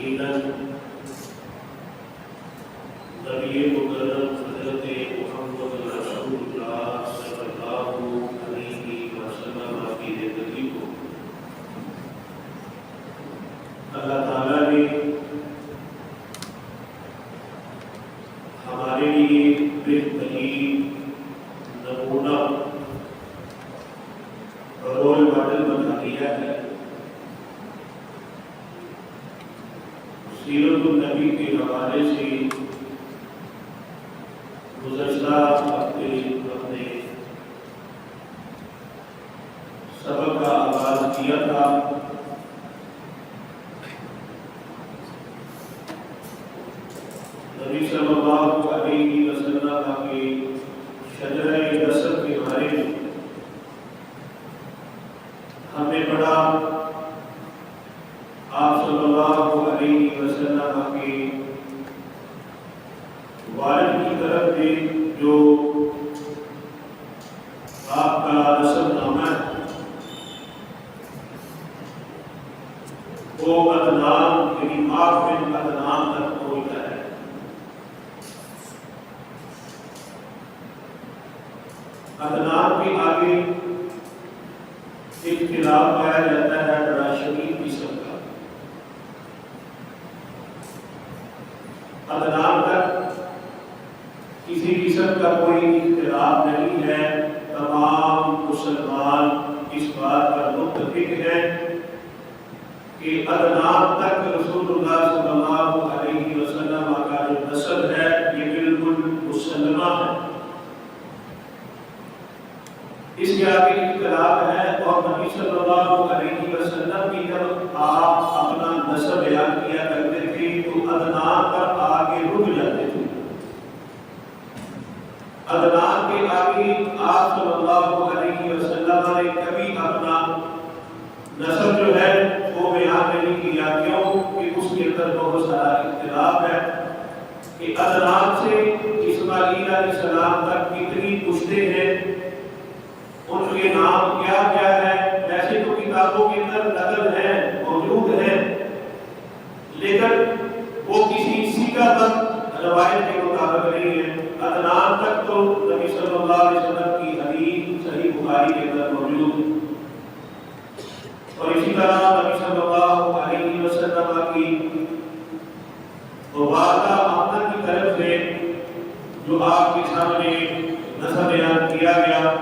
یقیناً نبی مکرم حضرت محمد رسول اللہ صلی اللہ علیہ وسلم کی زندگی کو اللہ تعالیٰ نے ہمارے لیے بہترین نمونہ رول ماڈل بنا دیا ہے۔ سیرت النبی کے حوالے سے گزشتہ ہفتے اپنے سبق کا آغاز کیا تھا۔ نبی صلی اللہ علیہ وسلم کے شجرہ نسب کے بارے میں ہمیں پڑھا۔ آپ صلی اللہ علیہ وسلم کے والد کی طرف سے جو آپ کا نسب نامہ ہے وہ عدنان یعنی آپ بن عدنان تک پہنچتا ہے۔ عدنان کے آگے اختلاف پایا جاتا ہے بڑا شدید قسم کا۔ عدنان تک کسی قسم کا کوئی اختلاف نہیں ہے، تمام مسلمان اس بات پر متفق ہیں کہ عدنان تک رسول اللہ صلی اللہ علیہ وسلم کا جو نسب ہے یہ بالکل مسلمہ ہے۔ اس کے آگے اختلاف ہے، اور نبی صلی اللہ علیہ وسلم کی جب آپ اپنا نسب بیان کیا کرتے تھے تو عدنان پر آگے رک جاتے تھے۔ عدنان کے آگے آپ صلی اللہ علیہ وسلم نے کبھی اپنا نسب جو ہے وہ بیان نہیں کیا، کیوں کہ اس کے اندر بہت سارا اختلاف ہے کہ عدنان سے اسماعیل علیہ السلام تک کتنی پشتیں ہیں، ان کے نام کیا کیا ہے۔ ویسے تو کتابوں کے اندر نقل ہے، موجود ہے، لیکن وہ کسی سیکھا تک روایت کے مطابق نہیں ہے۔ عدنان تک تو نبی صلی اللہ علیہ وسلم کی حدیث صحیح بخاری کے اندر موجود ہے، اور اسی طرح نبی صلی اللہ علیہ وسلم کی والدہ آمنہ کی طرف سے جو آپ کے سامنے نسب بیان کیا گیا۔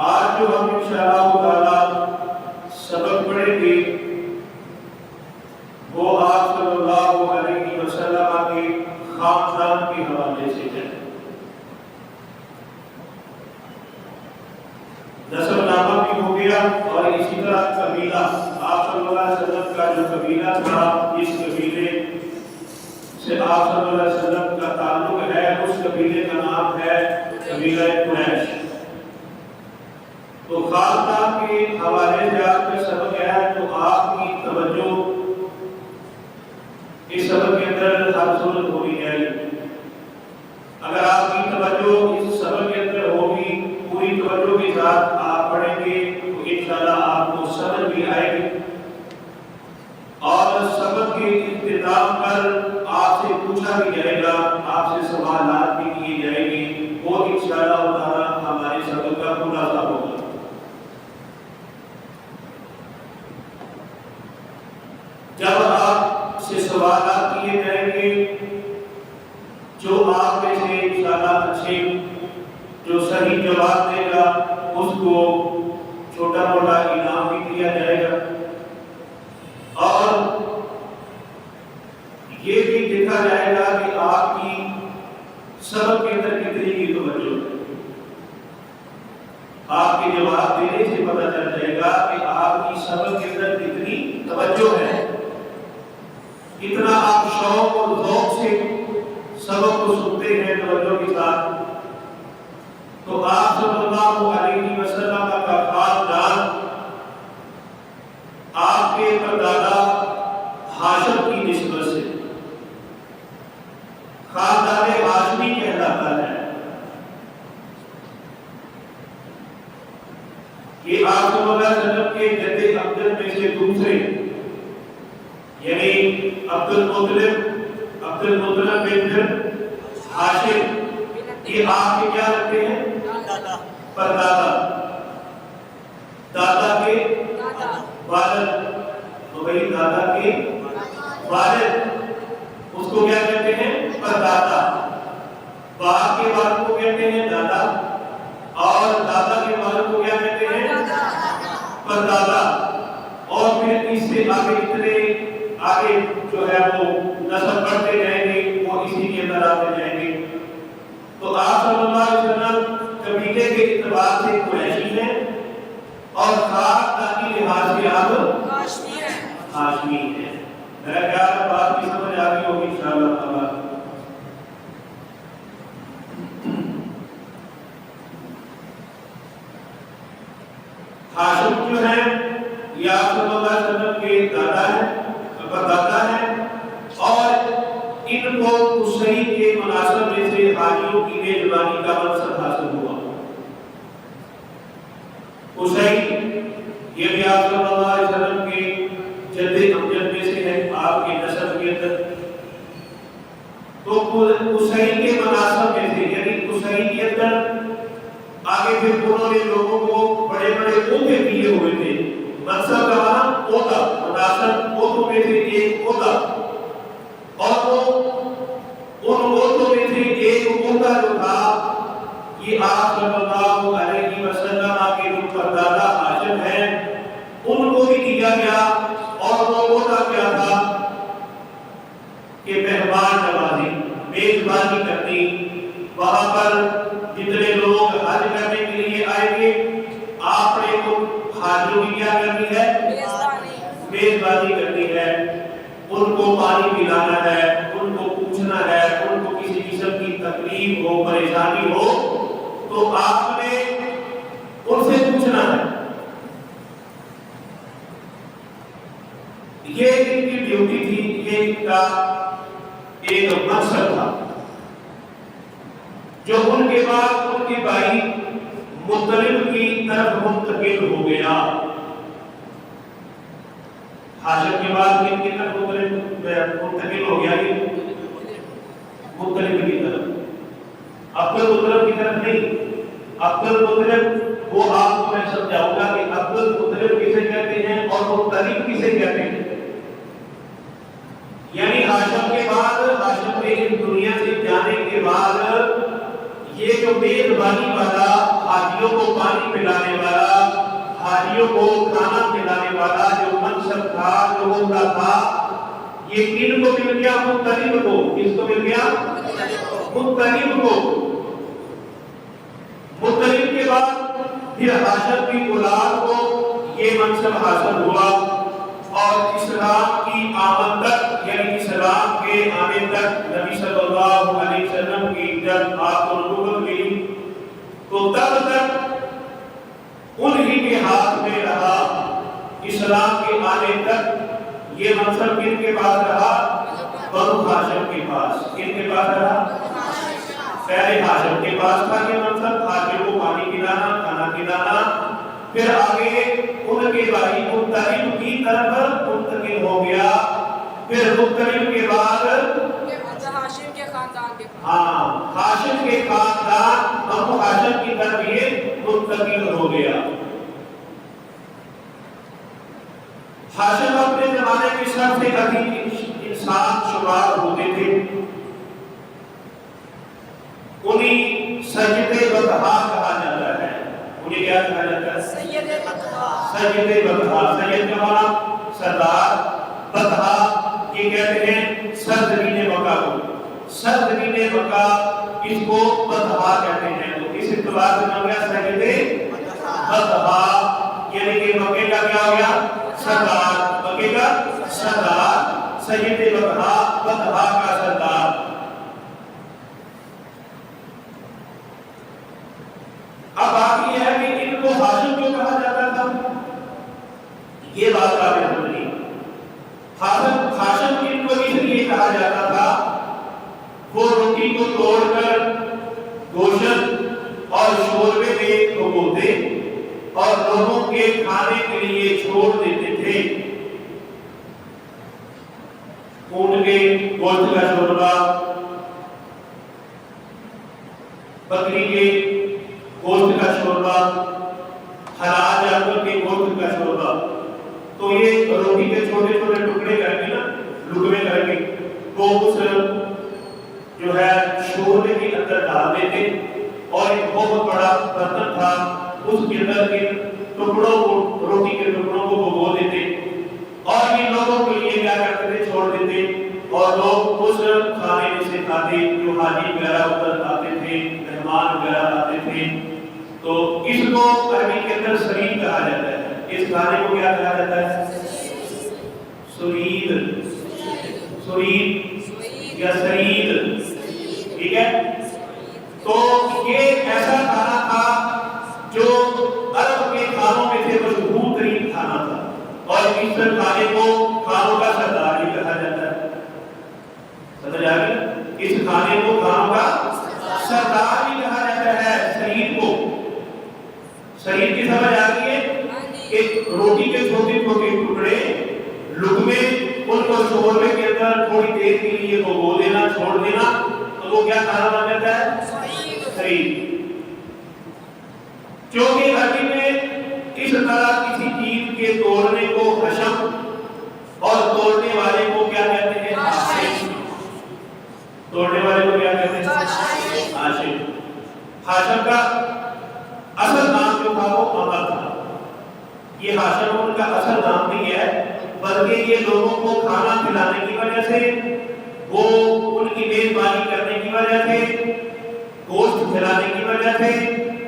آج جو ہم انشاءاللہ تعالی سبق پڑھیں گے وہ آپ صلی اللہ علیہ وسلم کے خاندان کے حوالے سے ہے۔ نسب نامہ بھی ہو گیا، اور اسی طرح قبیلہ، آپ صلی اللہ علیہ وسلم کا جو قبیلہ تھا، اس قبیلے سے آپ صلی اللہ علیہ وسلم کا تعلق ہے، اس قبیلے کا نام ہے قبیلہ قریش۔ تو خاندان کے حوالے سے آپ کا سبق ہے، تو آپ کی توجہ اس سبق کے اندر ہر صورت ہونی چاہیے۔ اگر آپ کی توجہ اس سبق کے اندر ہوگی، پوری توجہ کے ساتھ آپ پڑھیں گے تو انشاءاللہ آپ کو سمجھ بھی آئے گی، اور سبق کے اختتام پر آپ سے پوچھا بھی جائے گا، آپ سے سوالات بھی کیے جائیں گے، وہ انشاءاللہ تعالی ہمارے سبق کا خلاصہ ہوگا۔ جب آپ سے سوالات کیے جائیں گے، جو آپ میں سے انشاءاللہ اچھے جو صحیح جواب دے گا اس کو چھوٹا موٹا انعام بھی دیا جائے گا، اور یہ بھی دیکھا جائے گا کہ آپ کی سبق کے اندر کتنی کی توجہ ہے۔ آپ کے جواب دینے سے پتہ چل جائے گا کہ آپ کی سبق کے اندر کتنی توجہ ہے، کتنا آپ شوق اور ذوق سے سبق کو سنتے ہیں توجہ کے ساتھ۔ تو آپ صلی اللہ علیہ وسلم کا خاندان آپ کے پردادا ہاشم کی نسبت سے خاندان ہاشمی کہلاتا ہے۔ یہ آپ صلی اللہ علیہ وسلم کے جد ابجد میں سے دوسرے یعنی عبد المطلب بن ہاشم، یہ آپ کے کیا لگتے ہیں؟ پردادا، دادا کے والد، تو بھائی دادا کے والد اس کو کیا کہتے ہیں؟ پردادا۔ باپ کے والد کو کہتے ہیں دادا، اور دادا کے والد کو کیا کہتے ہیں؟ پردادا۔ اور پھر اس سے آگے جو ہے وہ نسل بڑھتے جائیں گے، وہ اسی کے اندر آتے جائیں گے۔ تو آپ صلی اللہ علیہ وسلم قبیلے کے اعتبار سے قریشی ہیں اور خاندانی لحاظ سے آپ ہاشمی ہیں۔ میرا خیال ہے بات کی سمجھ آ گئی ہوگی انشاءاللہ تعالیٰ۔ ہاشم جو ہے یہ آپ صلی اللہ علیہ وسلم کے دادا ہیں، پردادا ہیں، اور ان کو قصی کے مناسب میں سے حاجیوں کی میزبانی کا منصب حاصل ہوا۔ قصی یہ بھی آپ صلی اللہ علیہ وسلم کے جد امجد میں سے ہے، آپ کے نسب کے اندر۔ تو قصی کے مناسب میں سے یعنی قصی کے اندر آگے پھر انہوں نے لوگوں کو بڑے بڑے عہدے دیے ہوئے تھے۔ منصب کا معنی عہدہ، مناسب عہدوں میں سے ایک عہدہ، اور وہ ان عہدوں میں سے ایک عہدہ جو تھا یہ آپ صلی اللہ علیہ وسلم کے جو پردادا ہاشم ہیں ان کو بھی دیا گیا، اور وہ عہدہ کیا تھا کہ مہمان نوازی، میزبانی کرنی۔ وہاں پر جتنے لوگ حج کرنے کے لیے آئیں گے آپ نے ان حاجیوں کی کیا کرنی ہے؟ میزبانی کرنی ہے، ان کو پانی پلانا ہے، ان کو پوچھنا ہے، ان کو کسی قسم کی تکلیف ہو، پریشانی ہو تو آپ نے ان سے پوچھنا ہے۔ یہ ان کی ڈیوٹی تھی، یہ ان کا ایک مقصد تھا، جو ان کے بعد ان کے بھائی مطلب کی طرف منتقل ہو گیا۔ ہاشم کے بعد کن کی طرف منتقل ہو گیا؟ یہ مطلب کی طرف، عبد المطلب کی طرف نہیں۔ عبد المطلب وہ آپ کو میں سمجھاؤں گا کہ عبد المطلب کسے کہتے ہیں اور مطلب کسے کہتے ہیں۔ یعنی ہاشم کے بعد، ہاشم کے اس دنیا سے جانے کے بعد یہ جو میزبانی والا، حاجیوں کو پانی پلانے والا، حاجیوں کو کھانا کھلانے والا جو منصب تھا، جو عہدہ تھا، یہ کن کو مل گیا؟ مطلب کو۔ کس کو مل گیا؟ مطلب کو۔ مطلب کے بعد پھر ہاشم کی اولاد کو یہ منصب حاصل ہوا، اور اسلام کی آمد تک یعنی اسلام کے آنے تک نبی صلی اللہ علیہ وسلم کی جب آپ کو نبوت ملی تو تب تک انہی کے ہاتھ میں رہا۔ اسلام کے آنے تک یہ منصب کن کے پاس رہا؟ بنو ہاشم کے پاس۔ کن کے پاس رہا؟ پہلے ہاشم کے پاس تھا یہ منصب، ہاشم کو پانی پلانا، کھانا کھلانا، پھر آگے ان کے بھائی مطلب کی طرف منتقل ہو گیا۔ پھر مطلب کے بعد ہاشم کے خاندان کے پاس، ہاں ہاشم کے خاندان بنو ہاشم کی طرف یہ منتقل ہو گیا۔ ہاشم اپنے زمانے کے سب سے عظیم انسان شمار ہوتے تھے۔ انہیں سید بطحا کہا جاتا ہے۔ انہیں کیا کہا جاتا ہے؟ سید بطحا۔ سید بطحا، سید کا معنی سردار، بطحا یہ کہتے ہیں سرزمین مکہ کو۔ سرزمین مکہ اس کو بطحا کہتے ہیں، تو اس اعتبار سے نام گیا سید بطحا، یعنی کہ مکے کا کیا ہو گیا؟ سردار، مکے کا سردار، سید بطحا، بطحا کا سردار۔ اب بات یہ ہے کہ ان کو ہاشم کیوں کہا جاتا تھا، یہ بات آپ نے سمجھی۔ ہاشم ان کو اس لیے کہا جاتا تھا، وہ روٹی کو توڑ کر گوشت اور شوربے میں ڈبوتے، اور لوگوں کے کھانے کے لیے چھوڑ دیتے تھے۔ اونٹ کے گوشت کا شوربہ، بکری کے گوشت کا شوربہ، حلال جانور کے گوشت کا شوربہ، تو یہ روٹی کے چھوٹے چھوٹے ٹکڑے کر کے نا لقمے کر کے وہ اس جو ہے شوربے کے اندر ڈال دیتے، اور ایک بہت بڑا برتن تھا، اس کے اندر ان ٹکڑوں کو، روٹی کے ٹکڑوں کو بھگو دیتے، اور یہ لوگوں کے لیے کیا کرتے تھے، چھوڑ دیتے، اور لوگ اس کھانے میں سے کھاتے۔ جو حاجی وغیرہ ادھر آتے تھے، مہمان وغیرہ آتے تھے، تو اس کو عربی کے اندر سرید کہا جاتا ہے۔ اس کھانے کو کیا کہا جاتا ہے؟ سرید، سرید یا سرید، ٹھیک ہے؟ تو یہ ایسا کھانا تھا جو عرب کے کھانوں میں سے مشہور ترین کھانا تھا، اور اس کھانے کو کھانوں کا سردار بھی کہا جاتا ہے۔ سمجھ آ گیا؟ اس کھانے کو کھانوں کا سردار بھی کہا جاتا ہے، سرید کو۔ سرید کی سمجھ آ گئی ہے؟ ایک روٹی کے چھوٹے چھوٹے ٹکڑے، لقمے، ان کو شوربے کے اندر تھوڑی دیر کے لیے بھگو دینا، چھوڑ دینا، تو وہ کیا کھانا بن جاتا ہے؟ سرید۔ کیونکہ عربی میں اس طرح کسی چیز کے توڑنے کو حشم، اور توڑنے والے کو کیا کہتے ہیں؟ حاشم۔ توڑنے والے کو کیا کہتے ہیں؟ حاشم۔ حاشم کا اصل نام جو تھا وہ عمر تھا۔ یہ حاشم ان کا اصل نام نہیں ہے، بلکہ یہ لوگوں کو کھانا کھلانے کی وجہ سے، وہ ان کی میزبانی کرنے کی وجہ سے، گوشت کھلانے کی وجہ سے،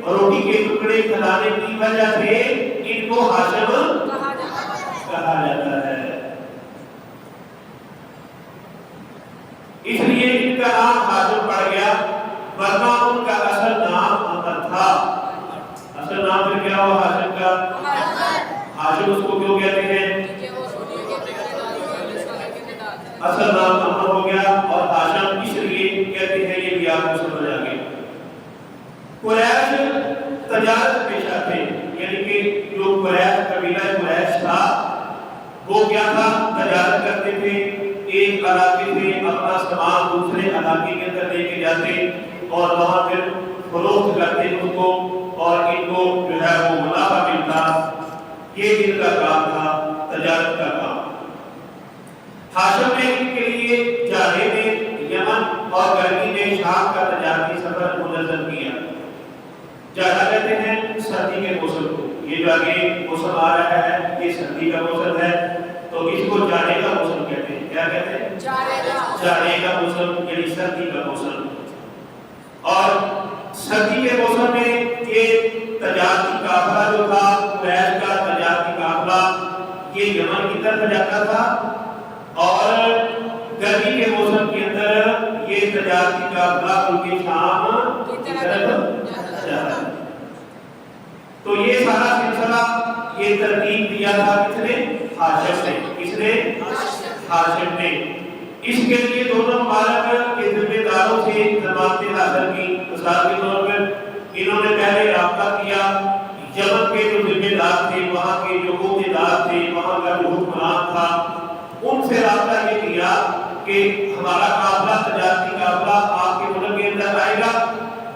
روٹی کے ٹکڑے کھلانے کی وجہ سے ان کو حاشم کہا جاتا ہے۔ اس لیے ان کا نام حاشم پڑ گیا، ورنہ ان کا اصل نام عمر تھا۔ اصل نام پھر کیا ہوا حاشم کا؟ حاشم اس کو کیوں کہتے ہیں؟ اصل نام عمر ہو گیا، اور حاشم اس لیے کہتے ہیں، یہ بھی آپ کو سمجھ آ گیا۔ قریش تجارت پیشہ تھے، یعنی کہ جو قریش قبیلہ قریش تھا وہ کیا تھا؟ تجارت کرتے تھے، ایک علاقے سے اپنا سامان دوسرے علاقے کے اندر لے کے جاتے، اور وہاں پھر فروخت کرتے اس کو، اور ان کو جو ہے وہ منافع ملتا۔ یہ ان کا کام تھا، تجارت کا کام۔ حاشم نے ان کے لیے جانے میں یمن اور گرمی میں شام کا تجارتی سفر منظم کیا۔ جانا کہتے ہیں سردی کے موسم کو، یہ جو آگے موسم آ رہا ہے یہ سردی کا موسم ہے، تو اس کو جانے کا موسم کہتے ہیں۔ کیا کہتے ہیں؟ جانے کا موسم، یعنی سردی کا موسم۔ اور سردی کے موسم میں یہ تجارتی قافلہ جو تھا، قریش کا تجارتی قافلہ، یہ یمن کی طرف جاتا تھا، اور گرمی کے موسم کے اندر یہ تجارتی قافلہ ملک شام کی طرف جاتا ہے۔ تو یہ سارا سلسلہ یہ ترتیب دیا تھا کس نے؟ حاشم نے۔ کس نے؟ حاشم نے۔ اس کے لیے دونوں ممالک کے ذمہ داروں سے ضمانتیں حاصل کی۔ مثال کے طور پر انہوں نے پہلے رابطہ کیا، یمن کے جو ذمہ دار تھے، وہاں کے جو عہدیدار تھے، وہاں کا جو حکمران تھا، ان سے رابطہ یہ کیا کہ ہمارا قافلہ تجارتی قافلہ آپ کے ملک کے اندر آئے گا،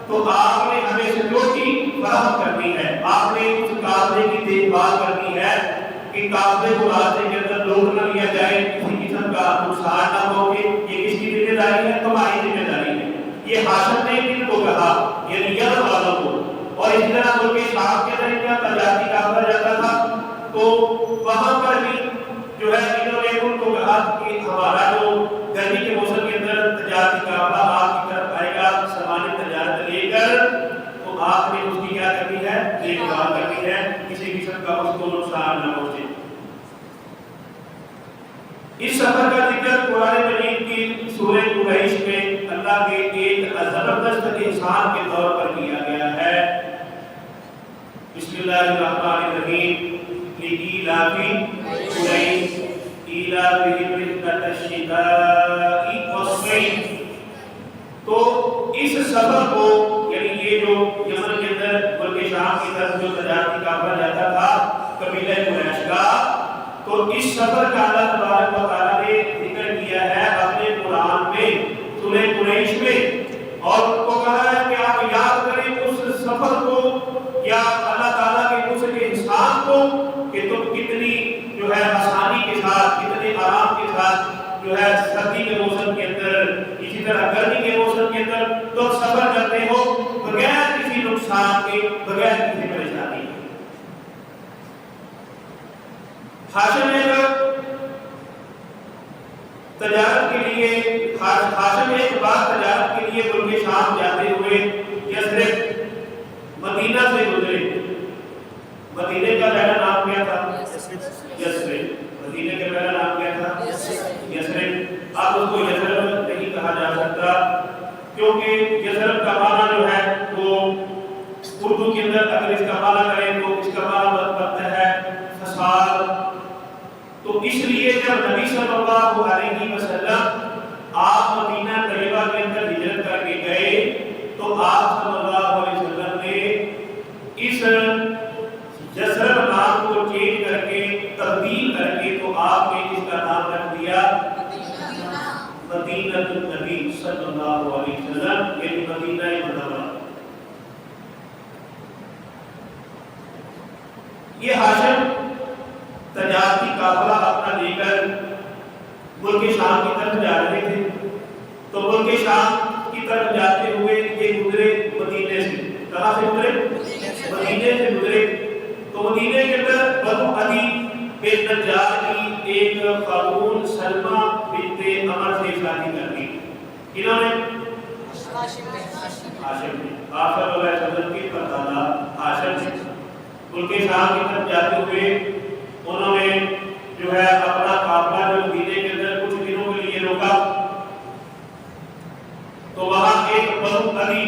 تو آپ نے ہمیں سیکورٹی فراہم کرنی ہے، آپ نے اس قافلے کی دیکھ بھال کرنی ہے کہ قافلے کو راستے کے اندر لوٹ نہ لیا جائے، کسی قسم کا نقصان نہ پہنچے۔ یہ کس کی ذمہ داری ہے؟ تمہاری ذمہ داری ہے۔ یہ حاشم نے ان کو کہا، یعنی یمن والوں کو۔ اور اس طرح ملک شام کے اندر کا تجارتی قافلہ جاتا تھا، تو وہاں پر بھی جو ہے انہوں نے ان کو کہا کہ ہمارا جو گرمی کے موسم کے اندر تجارتی قافلہ آپ کی طرف آئے گا سامان تجارت لے کر، تو آپ نے اس کی کیا کرنی ہے؟ دیکھ بھال کرنی ہے، کسی قسم کا اس کو نقصان نہ پہنچے۔ اس سفر کا ذکر قرآن مجید کی سورہ قریش میں اللہ کے ایک زبردست احسان کے طور پر کیا گیا ہے۔ بسم اللہ الرحمن الرحیم۔ لإيلاف قريش إيلافهم رحلة الشتاء والصيف۔ تو اس سفر کو، یعنی یہ جو یمن کے اندر ملک شام شام کی طرف جو تجارتی قافلہ جاتا تھا قبیلہ قریش کا، تو اس سفر کا اللہ تبارک و تعالیٰ نے ذکر کیا ہے اپنے قرآن میں سورہ قریش میں، اور ان کو کہا ہے کہ آپ یاد کریں اس سفر کو یا اللہ تعالیٰ کے اس احسان کو کہ تم کتنی جو ہے آسانی کے ساتھ، کتنے آرام کے ساتھ جو ہے سردی کے موسم کے اندر، اسی طرح گرمی کے موسم کے اندر تم سفر کرتے ہو بغیر کسی نقصان کے، بغیر کسی پریشانی کے۔ ہاشم تجارت کے لیے ہاشم ایک بار تجارت کے لیے ملک شام جاتے ہوئے یثرب مدینہ سے گزرے۔ مدینے کا پہلا نام کیا تھا؟ یثرب۔ مدینے کا پہلا نام کیا تھا؟ یثرب۔ اب اس کو یثرب نہیں کہا جا سکتا کیونکہ یثرب کا معنی جو ہے وہ اردو کے اندر اگر اس کا معنی کریں تو اس کا معنی بنتا ہے فساد۔ تو اس لیے جب نبی صلی اللہ علیہ وسلم آپ مدینہ طیبہ کے اندر ہجرت کر کے گئے تو آپ صلی اللہ علیہ وسلم نے اس یثرب نام کو چینج کر کے تبدیل کر کے تو آپ نے اس کا نام رکھ دیا مدینہ النبی صلی اللہ علیہ وسلم، یعنی مدینہ منورہ۔ یہ ہاشم تجارتی قافلہ اپنا لے کر ملک شام کی طرف جا رہے تھے، تو ملک شام کی طرف جاتے ہوئے یہ گزرے مدینے سے۔ کہاں سے گزرے؟ مدینے سے گزرے۔ تو مدینے کے اندر بنو عدی بن نجار کی ایک خاتون سلمہ بنت عمر سے شادی کر دی۔ انہوں نے ہاشم نے آپ صلی اللہ علیہ وسلم کی پردادا ہاشم نے ملک شام کی طرف جاتے ہوئے انہوں نے جو ہے اپنا قافلہ جو مدینے کے اندر کچھ دنوں کے لیے روکا، تو وہاں ایک بنو عدی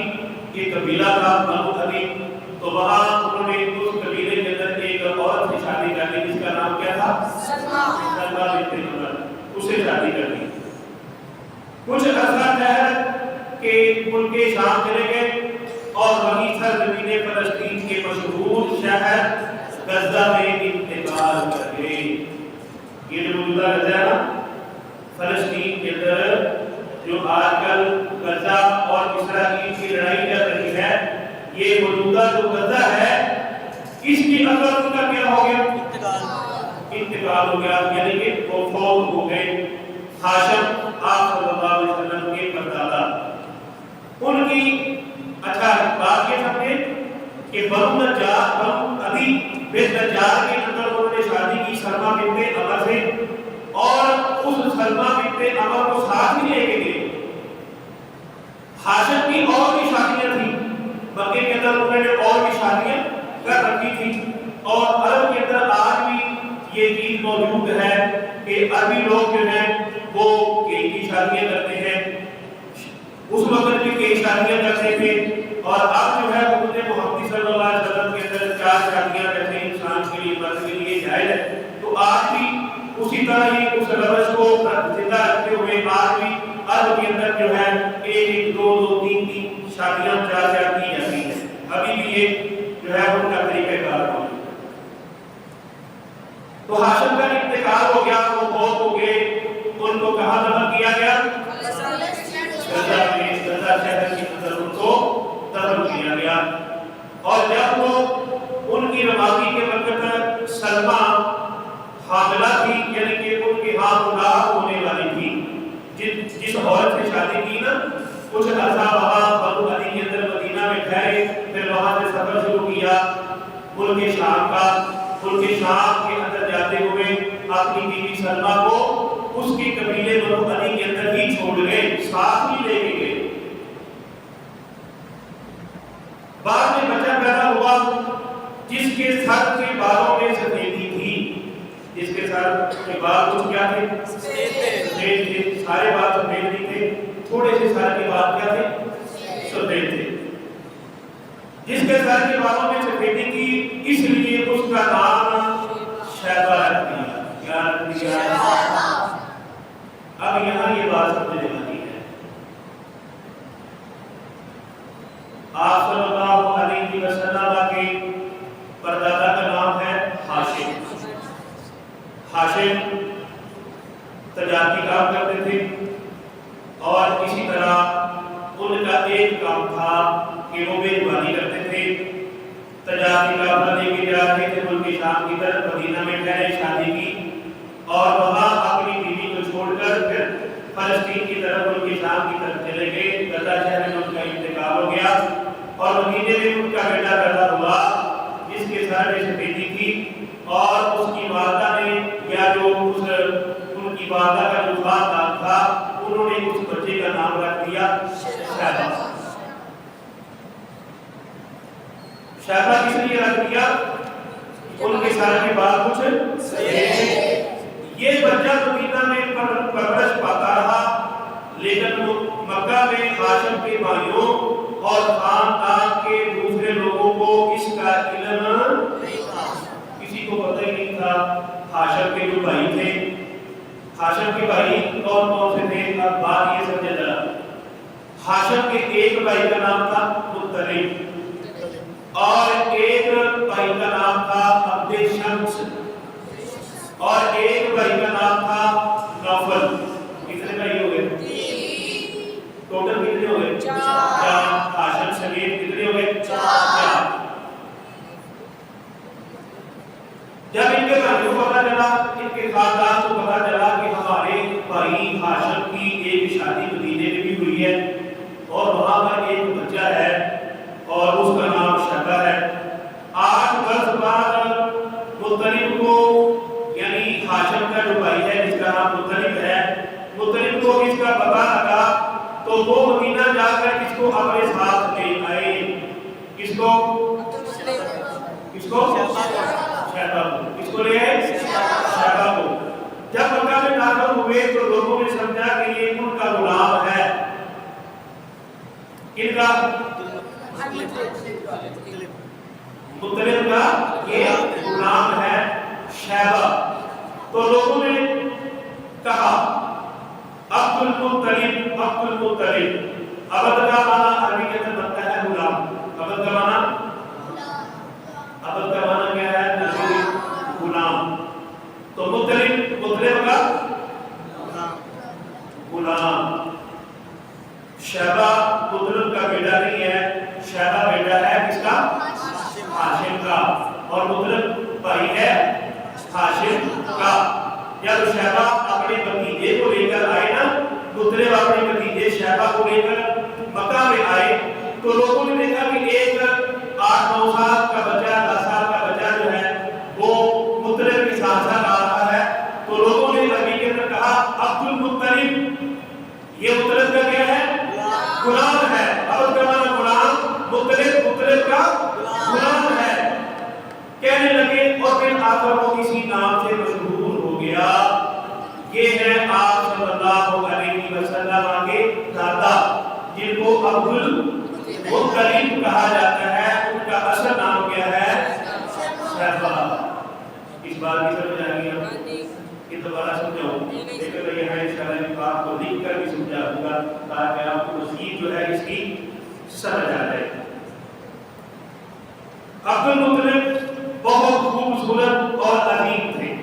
ایک قبیلہ تھا بنو عدی، تو وہاں انہوں نے اس قبیلے کے اندر ایک عورت سے شادی کر لی جس کا نام کیا تھا؟ سلمہ بنت عمر، اس سے شادی کر لی۔ کچھ عرصہ ٹھہر کے ملک شام چلے گئے اور وہیں سرزمین فلسطین کے مشہور شہر غزہ میں انتقال کر گئے۔ یہ جو موجودہ غزہ ہے نا فلسطین کے اندر، جو آج کل غزہ اور اسرائیل کی لڑائی چل رہی ہے، یہ موجودہ جو غزہ ہے اس کی اثر ان کا کیا ہو گیا؟ انتقال ہو گیا، یعنی کہ وہ فوت ہو گئے۔ ہاشم آپ صلی اللہ علیہ وسلم کے پردادا، ان کی اچھا بات یہ سمجھے کہ بنو نجار بنو عدی بن نجار کے اندر انہوں نے شادی کی سلمہ بنت عمر سے، اور اس سلمہ بنت عمر کو ساتھ بھی لے کے گئے۔ ہاشم کی اور بھی شادیاں تھیں مکے کے اندر، انہوں نے اور بھی شادیاں کر رکھی تھی، اور عرب کے اندر آج بھی یہ چیز موجود ہے کہ عربی لوگ جو ہیں وہ کئی کی شادیاں کرتے ہیں، اس وقت بھی کئی شادیاں کرتے تھے، اور اب جو ہے حکومت محمدی صلی اللہ علیہ وسلم کے اندر 4 شادیاں کرتے ہیں انسان کے لیے، مرد کے لیے جائز ہے۔ تو آج بھی اسی طرح ہی اس روش کو زندہ رکھتے ہوئے آج بھی عرب کے اندر جو ہے 1 2 2 3 3 شادیاں 4 کی جاتی ہیں، ابھی بھی یہ جو ہے ان کا طریقہ کار ہے۔ تو ہاشم کا انتقال ہو گیا، وہ فوت ہو گئے، ان کو کہاں دفن کیا گیا؟ غزہ شہر کے اندر ان کو دفن کیا گیا۔ اور جب وہ ان کی روانگی کے وقت سلمہ حاملہ تھی، یعنی کہ ان کے ہاں اولاد ہونے والی تھی، جس عورت سے شادی کی نا، کچھ عرصہ وہاں بنو عدی کے اندر مدینہ میں ٹھہرے، پھر وہاں سے سفر شروع کیا ملک شام کا۔ ملک شام کے اندر جاتے ہوئے اپنی بیوی سلمہ کو اس کی قبیلے بنو عدی کے اندر ہی چھوڑ گئے، ساتھ ہی لے کے گئے۔ بعد میں بچہ پیدا ہوا جس کے سر کے بالوں میں سفیدی تھی، جس کے سر کے بال کچھ کیا تھے؟ سفید تھے، سارے بال سفید نہیں تھے، تھوڑے سے سر کے بال کیا تھے؟ سفید تھے۔ جس کے سر کے بالوں میں سفیدی تھی، اس لیے اس کا نام شیبہ رکھ دیا۔ کیا رکھ دیا؟ اب یہاں یہ بات سمجھنے والی ہے، آپ صلی اللہ علیہ وسلم کے کام تھا کہ وہ میزبانی کرتے تھے، تجارتی کافلہ لے کے جا رہے تھے ملک شام کی طرف، مدینہ میں ٹھہرے، شادی کی اور وہاں اپنی بیوی کو چھوڑ کر پھر فلسطین کی طرف ملک شام کی طرف چلے گئے۔ غزہ شہر میں ان کا انتقال ہو گیا اور مدینے میں ان کا بیٹا پیدا ہوا جس کے سر میں سفیدی تھی، اور اس کی والدہ نے یا جو ان کی والدہ کا جو خاندان تھا انہوں نے اس بچے کا نام رکھ دیا شیبہ۔ شیبہ کس لیے رکھ دیا؟ ان کے سر کے بعد کچھ یہ بچہ مدینہ میں پرورش پاتا رہا، لیکن مکہ میں ہاشم کے بھائیوں اور خاندان کے دوسرے لوگوں کو اس کا علم کسی کو پتہ ہی نہیں تھا۔ ہاشم کے جو بھائی تھے، ہاشم کے بھائی کون کون سے تھے؟ اب بات یہ سمجھے ذرا۔ ہاشم کے ایک بھائی کا نام تھا مطلب اور ایک بھائی کا نام تھا عبد شمس اور ایک بھائی کا نام تھا نوفل۔ کتنے بھائی ہو گئے؟ ٹوٹل کتنے ہو گئے؟ 4۔ ہاشم سمیت کتنے ہو گئے؟ 4۔ جب ان کے بھائیوں کو پتا چلا، ان کے خاندان کو پتا چلا کہ ہمارے بھائی ہاشم کی ایک شادی مدینے میں بھی ہوئی ہے اور وہاں پر ایک بچہ ہے اور اس کا نام شیبہ ہے، 8 برس بعد مطلب کو یعنی ہاشم کا جو بھائی ہے جس کا نام مطلب ہے، مطلب کو اس کا پتا لگا تو وہ مدینہ جا کر اس کو اپنے ساتھ لے آئے۔ کس کو؟ کس کو؟ شیبہ کو۔ کس کو لے آئے؟ شیبہ کو۔ جب مکہ میں داخل ہوئے تو لوگوں نے سمجھا کہ یہ ان کا غلام ہے۔ کن کا؟ مطلب کا یہ غلام ہے شیبہ۔ تو لوگوں نے کہا عبد المطلب، عبد المطلب۔ عبد کا معنی عربی کے اندر بنتا ہے غلام۔ عبد کا معنی، عبد کا معنی کیا ہے؟ نظیر، غلام۔ تو مطلب، مطلب کا غلام۔ شیبہ مطلب کا بیٹا نہیں ہے، شیبہ بیٹا ہے کس کا؟ ہاشم کا، اور مطلب بھائی ہے ہاشم کا۔ جب شیبہ اپنے بھتیجے کو لے کر آئے نا، مطلب اپنے بھتیجے شیبہ کو لے کر مکہ میں آئے تو لوگوں نے دیکھا کہ ایک 8-9 سال کا بچہ، 10 سال کا بچہ جو ہے وہ مطلب کی ساتھ ساتھ آ رہا ہے، تو لوگوں نے نبی کے اندر کہا عبد المطلب، یہ مطلب کا کیا ہے؟ غلام ہے۔ عبد کا معنی غلام، مطلب، مطلب کا غلام ہے۔ کہنے لگے اور پھر آخر وہ کسی نام سے مشہور ہو گیا، یہ ہے آپ صلی اللہ علیہ وسلم کے دادا جن کو عبد المطلب کہا جاتا ہے، ان کا اصل نام کیا ہے؟ شیبہ۔ اس بات کی سمجھ آ گئی؟ یہ دوبارہ سمجھاؤں لیکن یہ ہے انشاءاللہ اس بات کو لکھ کر بھی سمجھاؤں گا تاکہ آپ کو مزید جو ہے اس کی سمجھ آ جائے۔ عبد المطلب بہت خوبصورت اور عظیم تھے،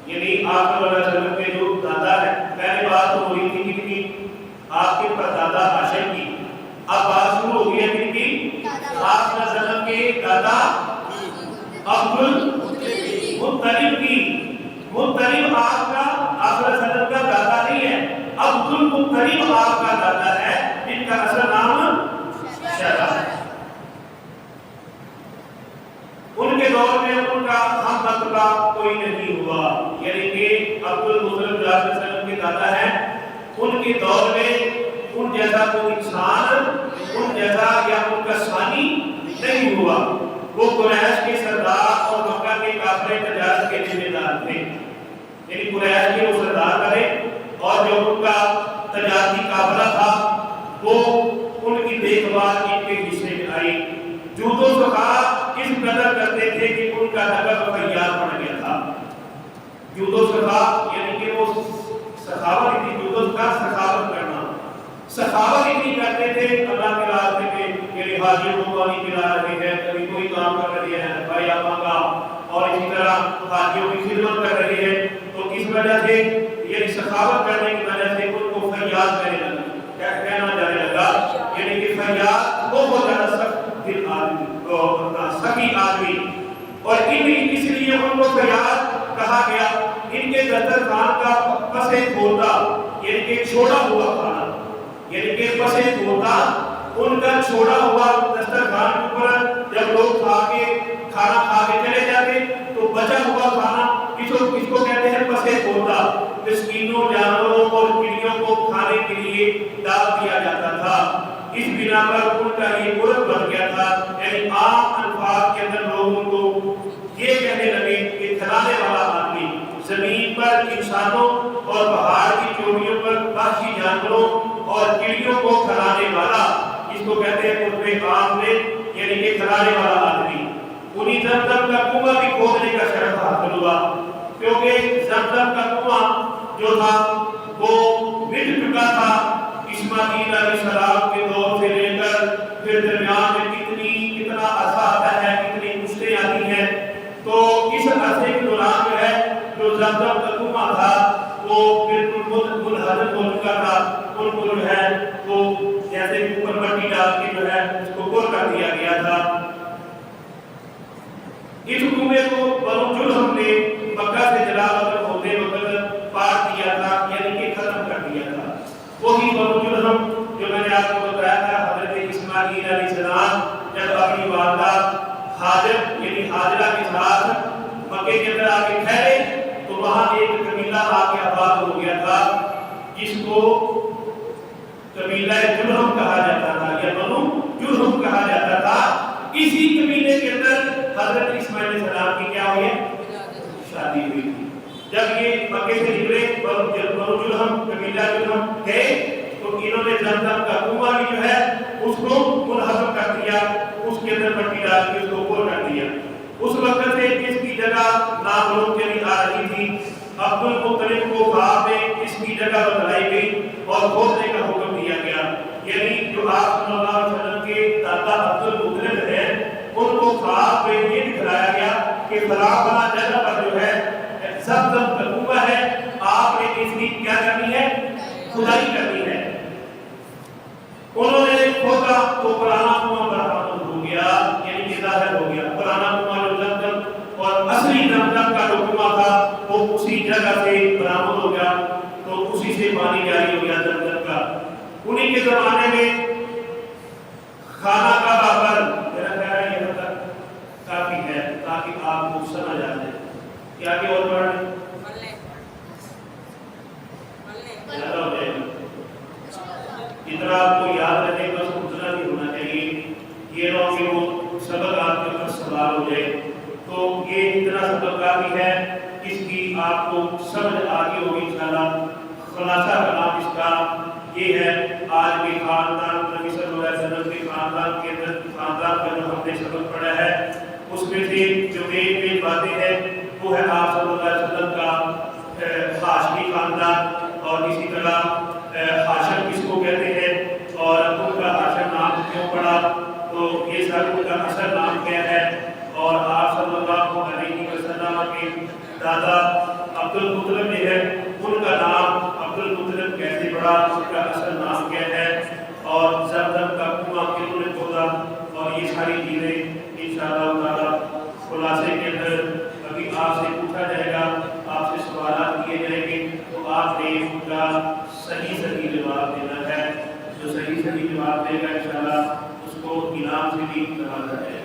یعنی آپ صلی اللہ علیہ وسلم کے جو دادا ہے، پہلے بات تو ہو رہی تھی کن کی؟ آپ کے پردادا ہاشم کی۔ اب بات شروع ہو گئی ہے کن کی؟ آپ صلی اللہ علیہ وسلم کے دادا عبد المطلب کی۔ مطلب آپ کا، آپ صلی اللہ علیہ وسلم کا دادا نہیں ہے، عبد المطلب آپ کا دادا ہے جن کا اصل نام شیبہ ہے۔ ان کے دور میں ان کا ہم مرتبہ کوئی نہیں ہوا، یعنی کہ عبد المطلب صلی اللہ علیہ وسلم کے دادا ہیں، ان کے دور میں ان جیسا کوئی انسان، ان جیسا یا ان کا ثانی نہیں ہوا۔ وہ قریش کے سردار اور مکہ کے کافر تجارت کے ذمہ دار تھے، یعنی قریش کے وہ سردار رہے اور جو ان کا تجارتی قافلہ تھا وہ ان کی دیکھ بھال ان کے حصے میں آئی۔ جود و سخاوت اس قدر کرتے تھے کہ ان کا لقب فیاض پڑ گیا تھا۔ جود و سخاوت یعنی کہ وہ سخاوت اتنی، جود و سخاوت کرنا، سخاوت اتنی کرتے تھے اللہ کے راستے میں، کہ حاجیوں کو پانی پلا رہے ہیں، کبھی کوئی کام کر رہے ہیں بھائی آپا کا، اور اسی طرح حاجیوں کی خدمت کر رہے ہیں، تو اس وجہ سے یہ سخاوت کرنے کی وجہ سے ان کو فیاض کہنا جانے لگا، یعنی کہ فیاض فریاد بہت زیادہ سخت دل آدمی اور سخی آدمی، اور اس لیے ان کو فریاد کہا گیا۔ ان کے دسترخوان کا پس کھولتا یعنی کہ چھوڑا ہوا کھانا، یعنی کہ پس کھولتا ان کا چھوڑا ہوا دسترخوان کے اوپر جب لوگ کھانا کھا کے چلے جاتے تو بچا ہوا کھانا اس کو کہتے ہیں پس کھولتا، مسکینوں، جانوروں اور چڑیوں کو کھانے کے لیے ڈال دیا جاتا تھا۔ اس بنا پر ان کا یہ عرف بن گیا تھا، یعنی عام الفاظ کے اندر لوگ ان کو یہ کہنے لگے کہ کھلانے والا آدمی، زمین پر انسانوں اور پہاڑ کی چوٹیوں پر وحشی جانوروں اور چڑیوں کو کھلانے والا، اس کو کہتے ہیں عرف عام میں یعنی کہ کھلانے والا آدمی۔ انہیں زمزم کا کنواں بھی کھودنے کا شرف حاصل ہوا، کیونکہ زمزم کا کنواں جو تھا وہ مٹ چکا تھا اسماعیل علیہ السلام کے دور سے لے کر پھر درمیان میں کتنا عرصہ آتا ہے، کتنی مشکلیں آتی ہیں، تو اس عرصے کے دوران جو ہے جو زمزم کا کنواں تھا وہ بالکل منہدم ہو چکا تھا، ان کو جو ہے وہ جیسے اوپر مٹی ڈال کے جو ہے اس کو گول کر دیا گیا تھا۔ اس کنویں کو بنو جرہم نے مکہ سے جلا وطن ہوتے وقت پار کیا تھا، یعنی کہ ختم کر دیا تھا۔ وہی بنو جرہم جو میں نے آپ کو بتایا تھا، حضرت اسماعیل علیہ السلام جب اپنی والدہ حاجر یعنی حاجرہ کے ساتھ مکے کے اندر آ کے ٹھہرے تو وہاں ایک قبیلہ آ کے آباد ہو گیا تھا جس کو قبیلہ جرہم کہا جاتا تھا یا بنو جرہم کہا جاتا تھا۔ اسی قبیلے کے اندر حضرت اسماعیل علیہ السلام کی کیا ہوئی شادی ہوئی تھی۔ جب یہ مکے سے نکلے بنو جرہم قبیلہ جرہم گئے تو انہوں نے زمزم کا کنواں بھی جو ہے اس کو منہدم کر دیا، اس کے اندر مٹی ڈال کے اس کو گول کر دیا۔ اس وقت سے اس کی جگہ نامعلوم چلی آ رہی تھی۔ عبد المطلب کو خواب میں اس کی جگہ بتلائی گئی اور کھودنے کا حکم دیا گیا، یعنی جو آپ صلی اللہ علیہ وسلم کے دادا عبد المطلب ہیں ان کو خواب میں یہ دکھلایا گیا کہ فلاں جگہ پر جو ہے زمزم کا کنواں ہے، آپ نے اس کی کیا کرنی ہے؟ کھدائی کرنی ہے۔ انہوں نے کھودا تو پرانا کنواں برآمد ہو گیا، یعنی کہ ظاہر ہو گیا پرانا کنواں جو زمزم اور اصلی زمزم کا جو کنواں تھا وہ اسی جگہ سے برآمد ہو گیا، تو اسی سے پانی جاری ہو گیا زمزم کا۔ انہی کے زمانے میں خانہ کا بابر، میرا خیال ہے یہاں تک کافی ہے تاکہ آپ کو سمجھ آ جائے۔ کیا کہ اور پڑھیں زیادہ ہو جائے گا، اتنا آپ کو یاد رہے بس اتنا بھی ہونا چاہیے، یہ نہ کہ وہ سبق آپ کے پاس سوال ہو جائے۔ تو یہ اتنا سبق کافی ہے، اس کی آپ کو سمجھ آگے ہوگی انشاءاللہ۔ خلاصہ کلام اس کا یہ ہے، آج کے خاندان نبی صلی اللہ علیہ وسلم کے خاندان کے اندر خاندان کا جو ہم نے سبق پڑھا ہے اس میں سے جو ایک باتیں ہیں وہ ہے آپ صلی اللہ علیہ وسلم کا ہاشمی خاندان، اور اسی طرح ہاشم کس کو کہتے ہیں اور ان کا ہاشم نام کیوں پڑا، تو یہ سب ان کا اصل نام کیا ہے، اور آپ صلی اللہ علیہ وسلم کے دادا عبد المطلب جو ہے ان کا نام عبد المطلب کیسے پڑا، اس کا اصل نام کیا ہے، اور زمزم کا کنواں کنہوں نے کھودا، اور یہ ساری چیزیں انشاءاللہ تعالی خلاصے کے اندر ابھی آپ سے پوچھا جائے گا، آپ سے سوالات کیے جائیں گے، تو آپ نے ان کا صحیح جواب دینا ہے۔ جو صحیح جواب دے گا انشاءاللہ اس کو انعام سے بھی نوازا جائے گا۔